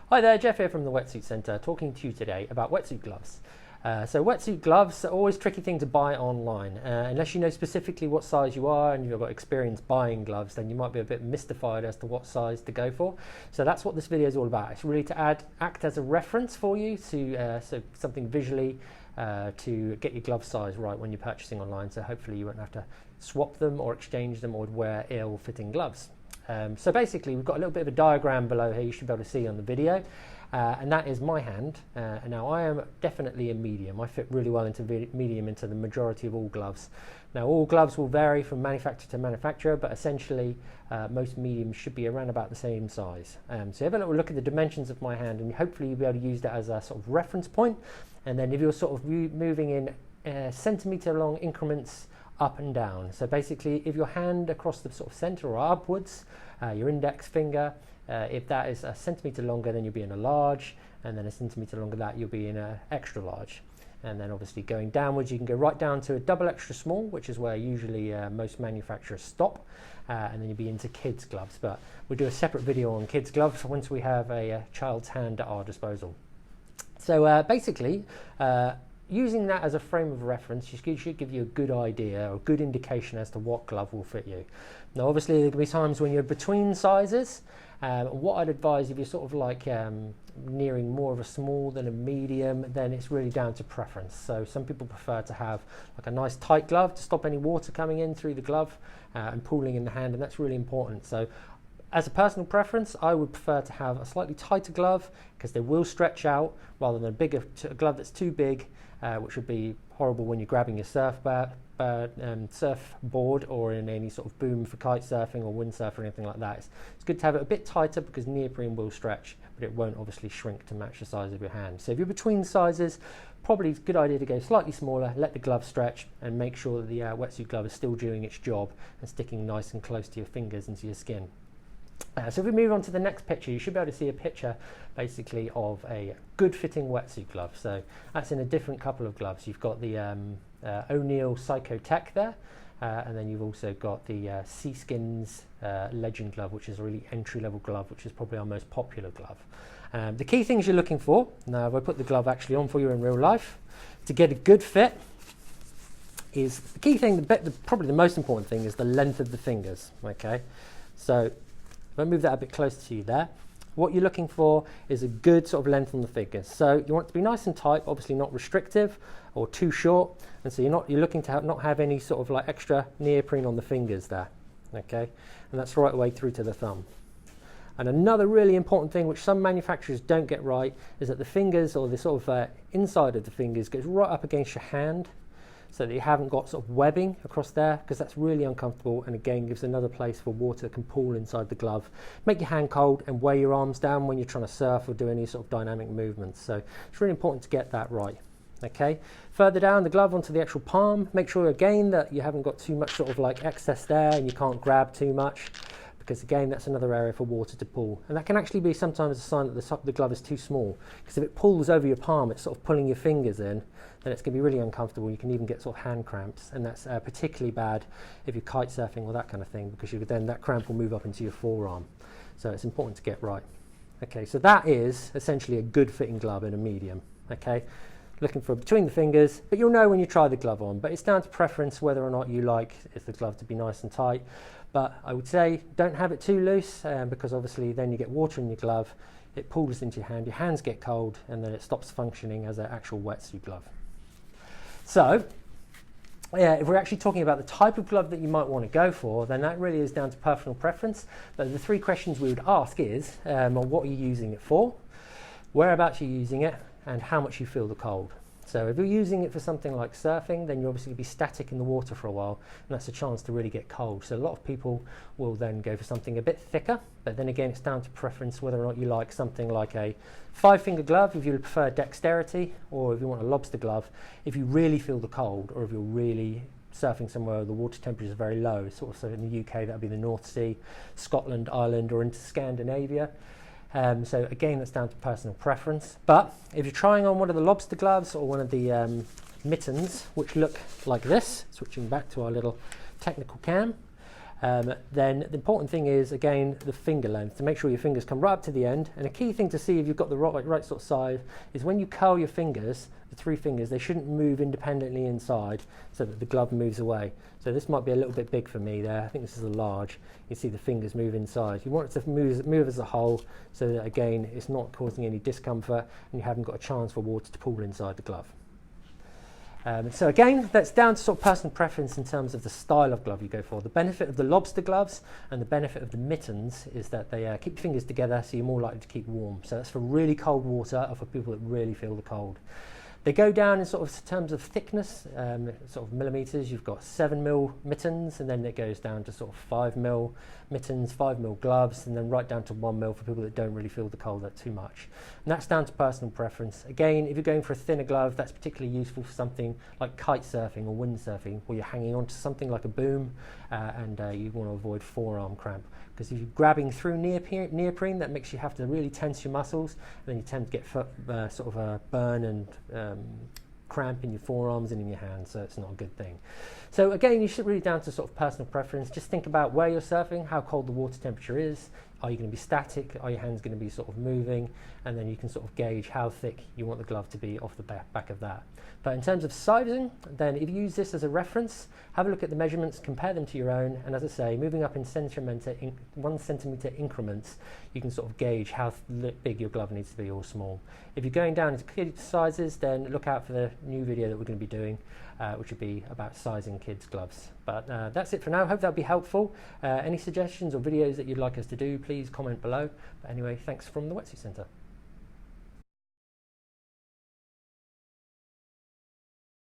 Hi there, Jeff here from the Wetsuit Centre, talking to you today about wetsuit gloves. So wetsuit gloves are always a tricky thing to buy online. Unless you know specifically what size you are and you've got experience buying gloves, then you might be a bit mystified as to what size to go for. So that's what this video is all about. It's really to act as a reference for you to so something visually to get your glove size right when you're purchasing online. So hopefully you won't have to swap them or exchange them or wear ill-fitting gloves. So basically we've got a little bit of a diagram below here you should be able to see on the video, and that is my hand. And now I am definitely a medium. I fit really well into medium into the majority of all gloves. Now all gloves will vary from manufacturer to manufacturer, but essentially most mediums should be around about the same size. So have a little look at the dimensions of my hand and hopefully you'll be able to use that as a sort of reference point. And then if you're sort of moving in centimetre long increments up and down. So basically if your hand across the sort of centre or upwards, your index finger, if that is a centimetre longer, then you'll be in a large, and then a centimetre longer than that you'll be in a extra large. And then obviously going downwards you can go right down to a double extra small, which is where usually most manufacturers stop, and then you'll be into kids gloves. But we'll do a separate video on kids gloves once we have a child's hand at our disposal. So basically using that as a frame of reference should give you a good idea or a good indication as to what glove will fit you. Now obviously there can be times when you're between sizes. What I'd advise if you're sort of like nearing more of a small than a medium, then it's really down to preference. So some people prefer to have like a nice tight glove to stop any water coming in through the glove and pooling in the hand, and that's really important. So as a personal preference, I would prefer to have a slightly tighter glove because they will stretch out rather than a bigger glove that's too big, which would be horrible when you're grabbing your surfboard or in any sort of boom for kite surfing or windsurf or anything like that. It's good to have it a bit tighter because neoprene will stretch, but it won't obviously shrink to match the size of your hand. So if you're between sizes, probably it's a good idea to go slightly smaller, let the glove stretch, and make sure that the wetsuit glove is still doing its job and sticking nice and close to your fingers and to your skin. So if we move on to the next picture, you should be able to see a picture basically of a good fitting wetsuit glove. So that's in a different couple of gloves. You've got the O'Neill Psycho Tech there, and then you've also got the Seaskins Legend glove, which is a really entry-level glove, which is probably our most popular glove. The key things you're looking for, now if I put the glove actually on for you in real life, to get a good fit is the key thing, probably the most important thing is the length of the fingers, okay? So if I move that a bit closer to you there, what you're looking for is a good sort of length on the fingers. So you want it to be nice and tight, obviously not restrictive or too short, and so you're looking to not have any sort of like extra neoprene on the fingers there, okay? And that's right away through to the thumb. And another really important thing which some manufacturers don't get right is that the fingers, or the sort of inside of the fingers, goes right up against your hand, so that you haven't got sort of webbing across there, because that's really uncomfortable, and again gives another place for water that can pool inside the glove, make your hand cold and weigh your arms down when you're trying to surf or do any sort of dynamic movements. So it's really important to get that right. Okay, further down the glove onto the actual palm, make sure again that you haven't got too much sort of like excess there and you can't grab too much, because again that's another area for water to pool, and that can actually be sometimes a sign that the top of the glove is too small, because if it pulls over your palm, it's sort of pulling your fingers in, then it's going to be really uncomfortable. You can even get sort of hand cramps, and that's particularly bad if you're kite surfing or that kind of thing, because then that cramp will move up into your forearm. So it's important to get right. Okay, so that is essentially a good fitting glove in a medium. Okay, looking for between the fingers, but you'll know when you try the glove on, but it's down to preference whether or not you like the glove to be nice and tight. But I would say don't have it too loose, because obviously then you get water in your glove, it pools into your hands get cold, and then it stops functioning as an actual wetsuit glove. So yeah, if we're actually talking about the type of glove that you might want to go for, then that really is down to personal preference. But the three questions we would ask is, what are you using it for, whereabouts you're using it, and how much you feel the cold. So if you're using it for something like surfing, then you're obviously going to be static in the water for a while, and that's a chance to really get cold. So a lot of people will then go for something a bit thicker, but then again it's down to preference whether or not you like something like a 5-finger glove if you prefer dexterity, or if you want a lobster glove if you really feel the cold, or if you're really surfing somewhere where the water temperature is very low, sort of so in the UK that would be the North Sea, Scotland, Ireland, or into Scandinavia. So again, that's down to personal preference. But if you're trying on one of the lobster gloves or one of the mittens, which look like this, switching back to our little technical cam, then the important thing is, again, the finger length, to make sure your fingers come right up to the end. And a key thing to see if you've got the right sort of size is when you curl your fingers, the 3 fingers, they shouldn't move independently inside so that the glove moves away. So this might be a little bit big for me there. I think this is a large. You see the fingers move inside. You want it to move as a whole so that, again, it's not causing any discomfort and you haven't got a chance for water to pool inside the glove. So again, that's down to sort of personal preference in terms of the style of glove you go for. The benefit of the lobster gloves and the benefit of the mittens is that they keep your fingers together, so you're more likely to keep warm. So that's for really cold water or for people that really feel the cold. They go down in sort of terms of thickness, sort of millimeters. You've got 7mm mittens, and then it goes down to sort of 5mm mittens, 5mm gloves, and then right down to 1mm for people that don't really feel the cold that too much. And that's down to personal preference. Again, if you're going for a thinner glove, that's particularly useful for something like kite surfing or windsurfing, where you're hanging onto something like a boom, and you want to avoid forearm cramp. Because if you're grabbing through neoprene, that makes you have to really tense your muscles, and then you tend to get sort of a burn and cramp in your forearms and in your hands, so it's not a good thing. So again, you should really down to sort of personal preference. Just think about where you're surfing, how cold the water temperature is. Are you going to be static? Are your hands going to be sort of moving? And then you can sort of gauge how thick you want the glove to be off the back of that. But in terms of sizing, then if you use this as a reference, have a look at the measurements, compare them to your own, and as I say, moving up in 1 centimetre increments, you can sort of gauge how big your glove needs to be or small. If you're going down into kids sizes, then look out for the new video that we're going to be doing, which will be about sizing kids' gloves. But that's it for now. Hope that'll be helpful. Any suggestions or videos that you'd like us to do, please comment below. But anyway, thanks from the Wetsuit Centre.